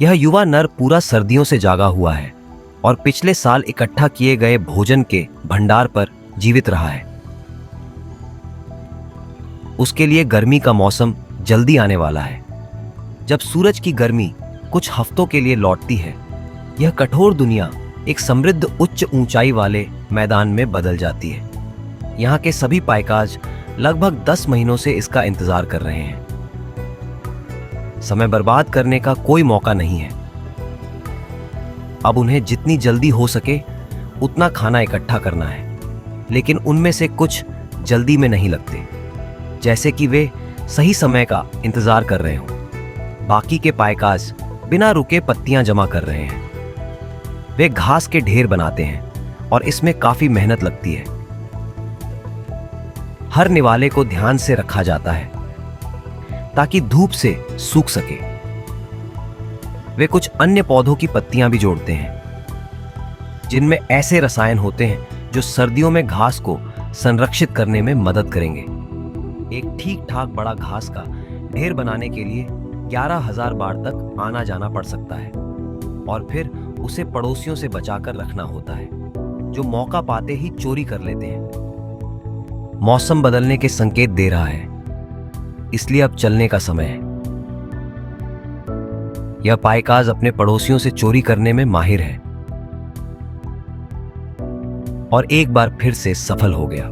यह युवा नर पूरा सर्दियों से जागा हुआ है और पिछले साल इकट्ठा किए गए भोजन के भंडार पर जीवित रहा है। उसके लिए गर्मी का मौसम जल्दी आने वाला है। जब सूरज की गर्मी कुछ हफ्तों के लिए लौटती है, यह कठोर दुनिया एक समृद्ध उच्च ऊंचाई वाले मैदान में बदल जाती है। यहाँ के सभी पाइकाज लगभग 10 महीनों से इसका इंतजार कर रहे हैं। समय बर्बाद करने का कोई मौका नहीं है। अब उन्हें जितनी जल्दी हो सके उतना खाना इकट्ठा करना है, लेकिन उनमें से कुछ जल्दी में नहीं लगते, जैसे कि वे सही समय का इंतजार कर रहे हों। बाकी के पाइकाज बिना रुके पत्तियां जमा कर रहे हैं। वे घास के ढेर बनाते हैं और इसमें काफी मेहनत लगती है। हर निवाले को ध्यान से रखा जाता है ताकि धूप से सूख सके। वे कुछ अन्य पौधों की पत्तियां भी जोड़ते हैं, जिनमें ऐसे रसायन होते हैं जो सर्दियों में घास को संरक्षित करने में मदद करेंगे। एक ठीक ठाक बड़ा घास का ढेर बनाने के लिए 11,000 बार तक आना जाना पड़ सकता है और फिर उसे पड़ोसियों से बचाकर रखना होता है, जो मौका पाते ही चोरी कर लेते हैं। मौसम बदलने के संकेत दे रहा है, इसलिए अब चलने का समय है। यह पाइकाज अपने पड़ोसियों से चोरी करने में माहिर है और एक बार फिर से सफल हो गया।